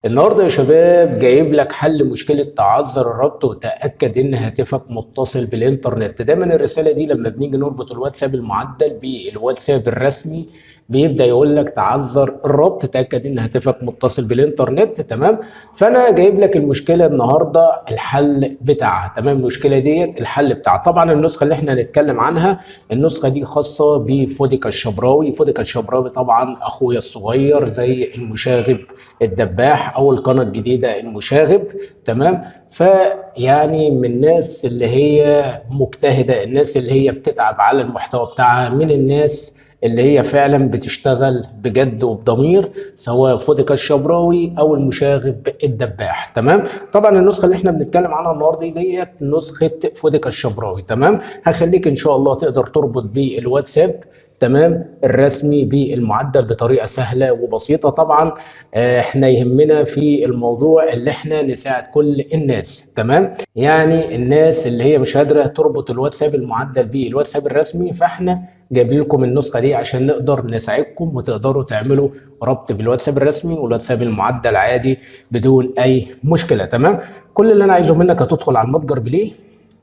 النهارده يا شباب جايب لك حل مشكلة تعذر الربط وتأكد إن هاتفك متصل بالإنترنت. دايما الرسالة دي لما بنيجي نربط الواتساب المعدل بالواتساب الرسمي بيبدأ يقول لك تعذر الربط، تأكد إن هاتفك متصل بالإنترنت. تمام. فأنا جايب لك المشكلة النهارده الحل بتاعها. تمام. المشكلة ديت الحل بتاعها. طبعا النسخة اللي احنا هنتكلم عنها النسخة دي خاصة بفوديكا الشبراوي. فوديكا الشبراوي طبعا أخويا الصغير زي المشاغب الدباح او القناه الجديده المشاغب. تمام. فيعني من الناس اللي هي مجتهده، الناس اللي هي بتتعب على المحتوى بتاعها، من الناس اللي هي فعلا بتشتغل بجد وبضمير، سواء فوديكا الشبراوي او المشاغب الدباح. تمام. طبعا النسخه اللي احنا بنتكلم عنها النهارده ديت نسخه فوديكا الشبراوي. تمام. هخليك ان شاء الله تقدر تربط بالواتساب تمام الرسمي بالمعدل بطريقه سهله وبسيطه. طبعا احنا يهمنا في الموضوع اللي احنا نساعد كل الناس. تمام. يعني الناس اللي هي مش قادره تربط الواتساب المعدل بالواتساب الرسمي، فاحنا جايبين لكم النسخه دي عشان نقدر نساعدكم وتقدروا تعملوا ربط بالواتساب الرسمي والواتساب المعدل عادي بدون اي مشكله. تمام. كل اللي انا عايزه منك هتدخل على المتجر بليه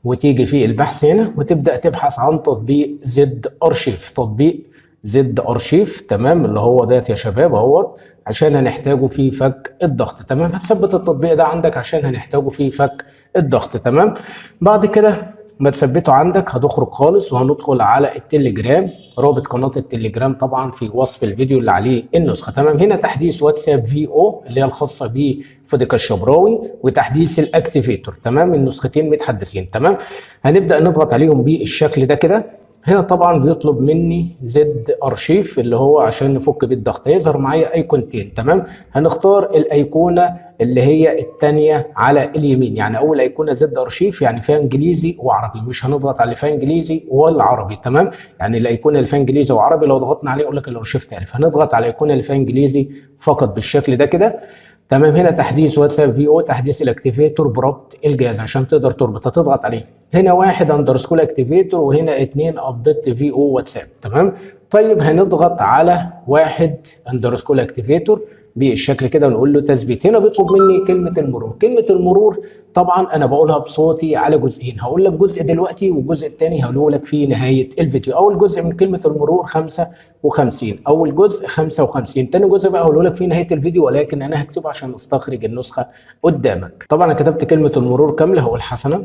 وتيجي في البحث هنا وتبدا تبحث عن تطبيق زد ارشيف. تطبيق زد ارشيف. تمام. اللي هو ديت يا شباب اهوت عشان هنحتاجه في فك الضغط. تمام. هتثبت التطبيق ده عندك عشان هنحتاجه في فك الضغط. تمام. بعد كده ما تثبته عندك هتخرج خالص وهندخل على التليجرام. رابط قناة التليجرام طبعا في وصف الفيديو اللي عليه النسخة. تمام. هنا تحديث واتساب في او اللي هي الخاصة بفوديكا الشبراوي، وتحديث الاكتيفيتور. تمام. النسختين متحدثين. تمام. هنبدأ نضغط عليهم بالشكل ده كده. هنا طبعا بيطلب مني زد ارشيف اللي هو عشان نفك بيه الضغط. هيظهر معايا ايقونتين. تمام. هنختار الايقونه اللي هي الثانيه على اليمين، يعني اول ايقونه زد ارشيف يعني فيها انجليزي وعربي، مش هنضغط على اللي فيها انجليزي ولا عربي. تمام. يعني الايقونه اللي فيها انجليزي وعربي لو ضغطنا عليه يقول لك الارشيف تالف، هنضغط على الايقونه اللي فيها انجليزي فقط بالشكل ده كده. تمام. هنا تحديث واتساب في او، تحديث الاكتيفيتور بربط الجهاز عشان تقدر تربط، هتضغط عليه. هنا واحد اندرسكول اكتيفيتور وهنا اتنين ابديت في او واتساب. تمام. طيب هنضغط على واحد اندرسكول اكتيفيتور بالشكل كده ونقول له تثبيت. هنا بيطلب مني كلمه المرور. كلمه المرور طبعا انا بقولها بصوتي على جزئين، هقول لك جزء دلوقتي والجزء الثاني هقوله لك في نهايه الفيديو. اول جزء من كلمه المرور 55، اول جزء 55، ثاني جزء بقى هقوله لك في نهايه الفيديو، ولكن انا هكتبه عشان استخرج النسخه قدامك. طبعا انا كتبت كلمه المرور كامله، هقول حسنا.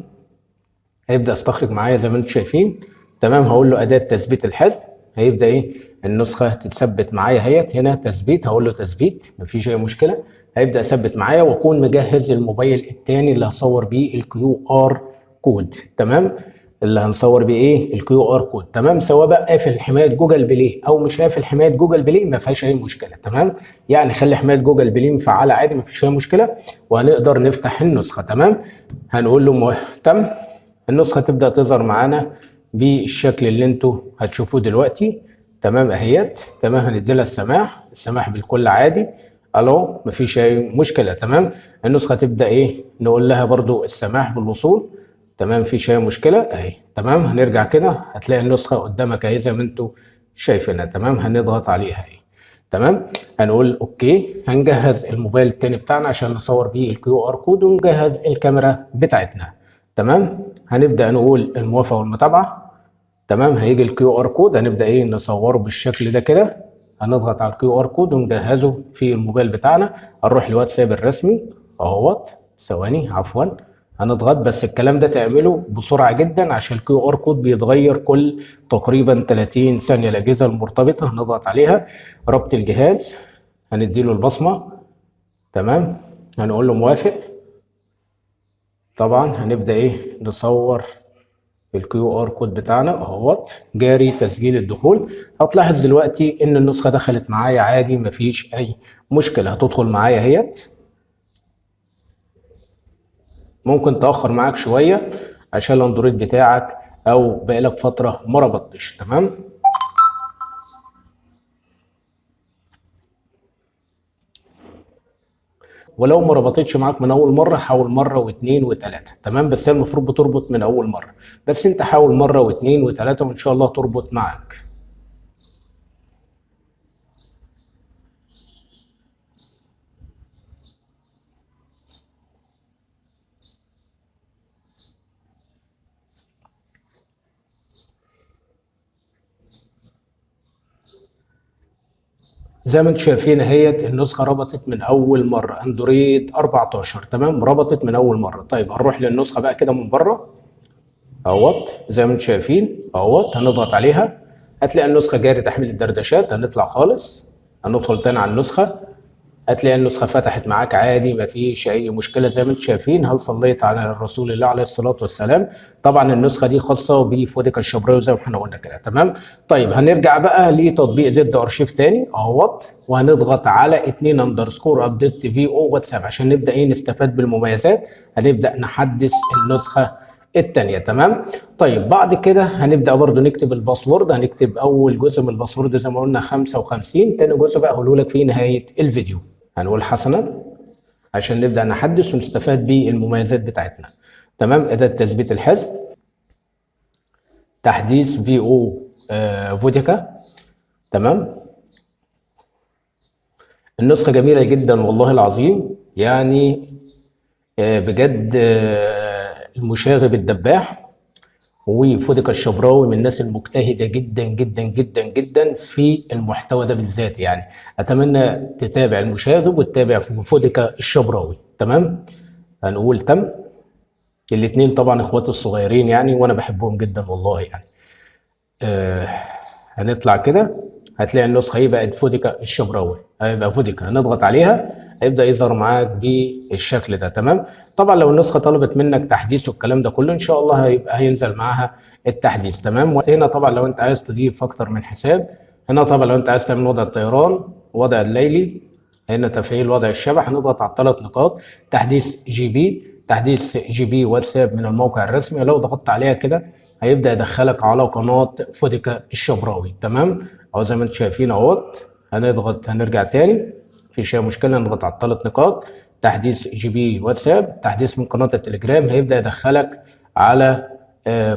هيبدا استخرج معايا زي ما انتم شايفين. تمام. هقول له اداه تثبيت الحذف. هيبدا النسخه تتثبت معايا اهيت. هنا تثبيت، هقول له تثبيت مفيش اي مشكله. هيبدا يثبت معايا واكون مجهز الموبايل الثاني اللي هصور بيه الكيو ار كود. تمام. اللي هنصور بيه الكيو ار كود. تمام. سواء بقى قافل حمايه جوجل بلاي او مش قافل حمايه جوجل بلاي ما فيهاش اي مشكله. تمام. يعني خلي حمايه جوجل بلاي مفعله عادي ما فيش اي مشكله وهنقدر نفتح النسخه. تمام. هنقول له تم. النسخة تبدأ تظهر معانا بالشكل اللي انتوا هتشوفوه دلوقتي. تمام اهيت. تمام. هندي لها السماح بالكل عادي. الو مفيش اي مشكلة. تمام. النسخة تبدأ نقول لها برضو السماح بالوصول. تمام. مفيش اي مشكلة اهي. تمام. هنرجع كده هتلاقي النسخة قدامك اهي زي ما انتوا شايفينها. تمام. هنضغط عليها اهي. تمام. هنقول اوكي. هنجهز الموبايل التاني بتاعنا عشان نصور بيه الكيو ار كود ونجهز الكاميرا بتاعتنا. تمام. هنبدا نقول الموافقه والمتابعه. تمام. هيجي الكيو ار كود هنبدا نصوره بالشكل ده كده. هنضغط على الكيو ار كود ونجهزه في الموبايل بتاعنا. هنروح الواتساب الرسمي اهوت. ثواني عفوا. هنضغط بس الكلام ده تعمله بسرعه جدا عشان الكيو ار كود بيتغير كل تقريبا 30 ثانيه. الاجهزه المرتبطه هنضغط عليها. ربط الجهاز هنديله البصمه. تمام. هنقول له موافق. طبعا هنبدا نصور الكيو ار كود بتاعنا اهوت. جاري تسجيل الدخول. هتلاحظ دلوقتي ان النسخه دخلت معايا عادي مفيش اي مشكله. هتدخل معايا اهيت. ممكن تاخر معاك شويه عشان الاندرويد بتاعك او بقالك فتره ما ربطتش. تمام. ولو ما ربطتش معاك من اول مره حاول مره واثنين وثلاثه. تمام. بس هي المفروض بتربط من اول مره، بس انت حاول مره واثنين وثلاثه وان شاء الله تربط معاك. زي ما انتم شايفين اهيت النسخه ربطت من اول مره، اندرويد 14 تمام، ربطت من اول مره. طيب هنروح للنسخه بقى كده من بره اهوت، زي ما انتم شايفين اهوت، هنضغط عليها هتلاقي النسخه جاري تحميل الدردشات. هنطلع خالص، هندخل تاني على النسخه، هتلاقي النسخه فتحت معاك عادي، مفيش اي مشكله. زي ما انتم شايفين، هل صليت على الرسول الله عليه الصلاه والسلام. طبعا النسخه دي خاصه بفوديكا الشبراوي زي ما احنا قلنا كده تمام. طيب هنرجع بقى لتطبيق زد ارشيف تاني اهوت، وهنضغط على 2 اندرسكور ابديت في او واتساب عشان نبدا ايه نستفاد بالمميزات. هنبدا نحدث النسخه التانية تمام. طيب بعد كده هنبدأ برضو نكتب الباسورد. هنكتب أول جزء من الباسورد زي ما قلنا 55، تاني جزء بقى هقوله لك في نهاية الفيديو. هنقول حسنا عشان نبدأ نحدث ونستفاد بالمميزات بتاعتنا تمام. أداة تثبيت الحزب، تحديث في او فوديكا تمام. النسخة جميلة جدا والله العظيم، يعني بجد المشاغب الدباح وفوديكا الشبراوي من الناس المجتهدة جدا جدا جدا جدا في المحتوى ده بالذات. يعني أتمنى تتابع المشاغب وتتابع فوديكا الشبراوي تمام. هنقول تم. الاتنين طبعا اخواتي الصغيرين يعني، وانا بحبهم جدا والله يعني. آه هنطلع كده هتلاقي النسخه هي بقت فوديكا الشبراوي، هيبقى فوديكا هنضغط عليها هيبدا يظهر معاك بالشكل ده تمام. طبعا لو النسخه طلبت منك تحديث والكلام ده كله ان شاء الله هيبقى هينزل معاها التحديث تمام. وهنا طبعا لو انت عايز تضيف اكتر من حساب، هنا طبعا لو انت عايز تعمل وضع الطيران، وضع الليلي، هنا تفعيل وضع الشبح، هنضغط على الثلاث نقاط. تحديث جي بي، تحديث جي بي واتساب من الموقع الرسمي، لو ضغطت عليها كده هيبدا يدخلك على قناه فوديكا الشبراوي تمام. او زي ما انتم شايفين اهوت، هنضغط هنرجع تاني مفيش اي مشكله، نضغط على الثلاث نقاط. تحديث جي بي واتساب، تحديث من قناه التليجرام، هيبدا يدخلك على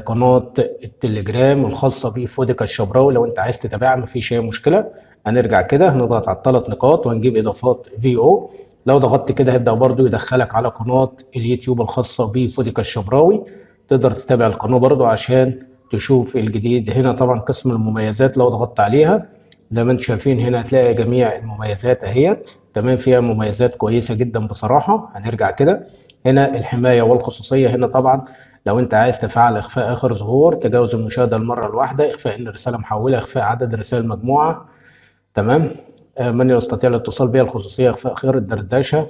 قناه التليجرام الخاصه بفوديكا الشبراوي. لو انت عايز تتابعها مفيش اي مشكله. هنرجع كده هنضغط على الثلاث نقاط وهنجيب اضافات في او. لو ضغطت كده هيبدا برضو يدخلك على قناه اليوتيوب الخاصه بفوديكا الشبراوي، تقدر تتابع القناه برضو عشان تشوف الجديد. هنا طبعا قسم المميزات لو ضغطت عليها زي ما انتم شايفين هنا هتلاقي جميع المميزات اهيت تمام، فيها مميزات كويسه جدا بصراحه. هنرجع كده هنا الحمايه والخصوصيه، هنا طبعا لو انت عايز تفعل اخفاء اخر ظهور، تجاوز المشاهده المره الواحده، اخفاء ان الرساله محوله، اخفاء عدد رسائل مجموعه تمام. من يستطيع الاتصال بها الخصوصيه، اخفاء خيار الدردشه،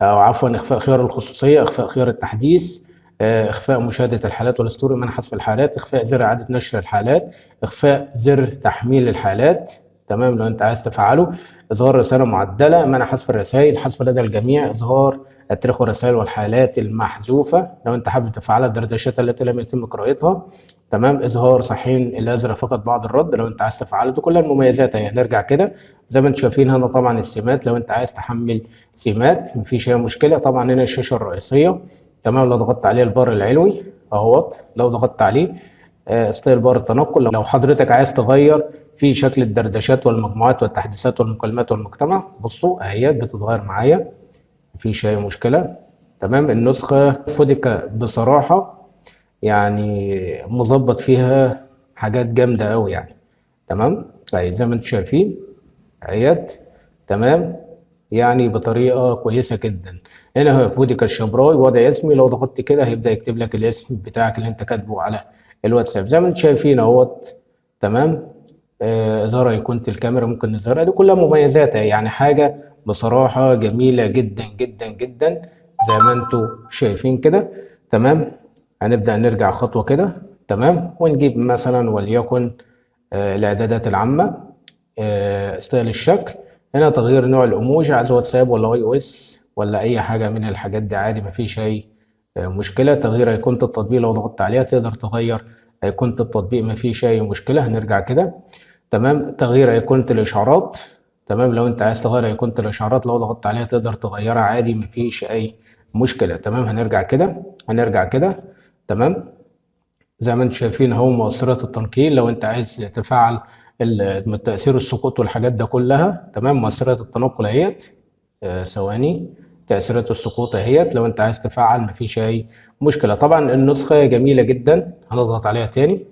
او عفوا اخفاء خيار الخصوصيه، اخفاء خيار التحديث، اخفاء مشاهده الحالات والستوري، منع حذف الحالات، اخفاء زر اعاده نشر الحالات، اخفاء زر تحميل الحالات تمام لو انت عايز تفعله، اظهار رساله معدله، منع حذف الرسائل، حذف لدى الجميع، اظهار التاريخ والرسائل والحالات المحذوفه لو انت حابب تفعلها، الدردشات التي لم يتم قراءتها تمام، اظهار صحيح الازرق فقط بعد الرد لو انت عايز تفعله. دي كلها المميزات اهي. نرجع كده زي ما انتم شايفين هنا طبعا السمات، لو انت عايز تحمل سمات مفيش اي مشكله. طبعا هنا الشاشه الرئيسيه تمام، لو ضغطت عليه البار العلوي اهوت، لو ضغطت عليه ستايل بار التنقل. لو حضرتك عايز تغير في شكل الدردشات والمجموعات والتحديثات والمكالمات والمجتمع، بصوا اهيت بتتغير معايا مفيش اي مشكله تمام. النسخه فوديكا بصراحه يعني مظبط فيها حاجات جامده قوي يعني تمام. طيب زي ما انتم شايفين اهيت تمام، يعني بطريقه كويسه جدا. هنا هو فوديكا الشبراوي وضع اسمي، لو ضغطت كده هيبدا يكتب لك الاسم بتاعك اللي انت كاتبه على الواتساب زي ما انتم شايفين اهوت تمام. اظهار ايقونه الكاميرا ممكن نظهرها، دي كلها مميزاتها يعني حاجه بصراحه جميله جدا جدا جدا زي ما انتم شايفين كده تمام. هنبدا نرجع خطوه كده تمام، ونجيب مثلا وليكن الاعدادات العامه، ستايل الشكل، هنا تغيير نوع الايموجي، عايز واتساب ولا اي او اس ولا اي حاجه من الحاجات دي عادي مفيش اي مشكله. تغيير ايقونه التطبيق لو ضغطت عليها تقدر تغير ايقونه التطبيق مفيش اي مشكله. هنرجع كده تمام. تغيير ايقونه الاشعارات تمام، لو انت عايز تغير ايقونه الاشعارات لو ضغطت عليها تقدر تغيرها عادي مفيش اي مشكله تمام. هنرجع كده تمام. زي ما انتم شايفين اهو مؤثرات التنقيل، لو انت عايز تفعل تأثير السقوط والحاجات ده كلها تمام. مؤثرات التنقل اهيت ثواني، تأثيرات السقوط اهيت لو انت عايز تفعل مفيش اي مشكلة. طبعا النسخة جميلة جدا، هنضغط عليها تاني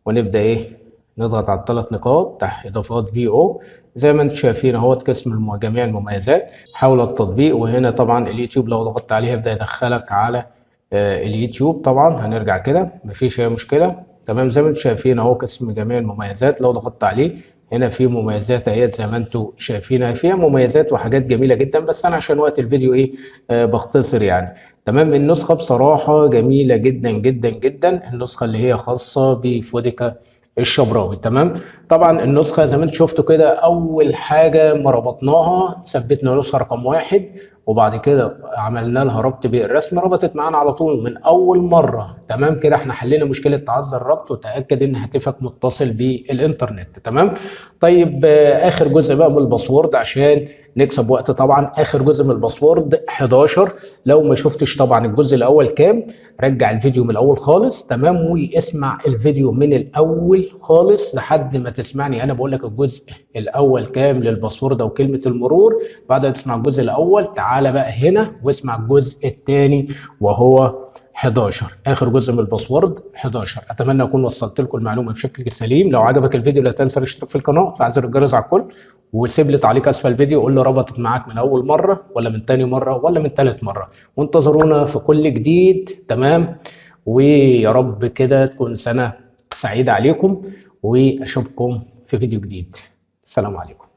ونبدأ ايه نضغط على الثلاث نقاط تحت اضافات في او. زي ما انتم شايفين اهوت قسم جميع المميزات، حول التطبيق. وهنا طبعا اليوتيوب لو ضغطت عليه هيبدا يدخلك على اليوتيوب. طبعا هنرجع كده مفيش اي مشكله. تمام، زي ما انتم شايفين اهو قسم جميع المميزات، لو ضغطت عليه هنا في مميزات اهيت زي ما انتم شايفينها، فيها مميزات وحاجات جميله جدا، بس انا عشان وقت الفيديو ايه بختصر يعني. تمام، النسخه بصراحه جميله جدا جدا جدا، النسخه اللي هي خاصه بفوديكا الشبراوي. تمام، طبعا النسخه زي ما انتم شفتوا كده، اول حاجه ما ربطناها ثبتنا نسخه رقم واحد، وبعد كده عملنا لها ربط بالرسم، ربطت معانا على طول من اول مره. تمام كده احنا حلينا مشكله تعذر الربط، وتاكد ان هاتفك متصل بالانترنت. تمام، طيب اخر جزء بقى من الباسورد عشان نكسب وقت. طبعا اخر جزء من الباسورد 11. لو ما شفتش طبعا الجزء الاول كام، رجع الفيديو من الاول خالص. تمام، واسمع الفيديو من الاول خالص لحد ما تسمعني انا بقول لك الجزء الاول كام للباسورد او كلمه المرور. بعد ما تسمع الجزء الاول تعالى بقى هنا واسمع الجزء الثاني وهو 11، اخر جزء من الباسورد 11. اتمنى اكون وصلت لكم المعلومه بشكل سليم. لو عجبك الفيديو لا تنسى الاشتراك في القناه وفعل زر الجرس على الكل، وسيب لي تعليق اسفل الفيديو قول لي ربطت معاك من اول مره ولا من تاني مره ولا من تالت مره. وانتظرونا في كل جديد. تمام، ويا رب كده تكون سنه سعيده عليكم، واشوفكم في فيديو جديد. السلام عليكم.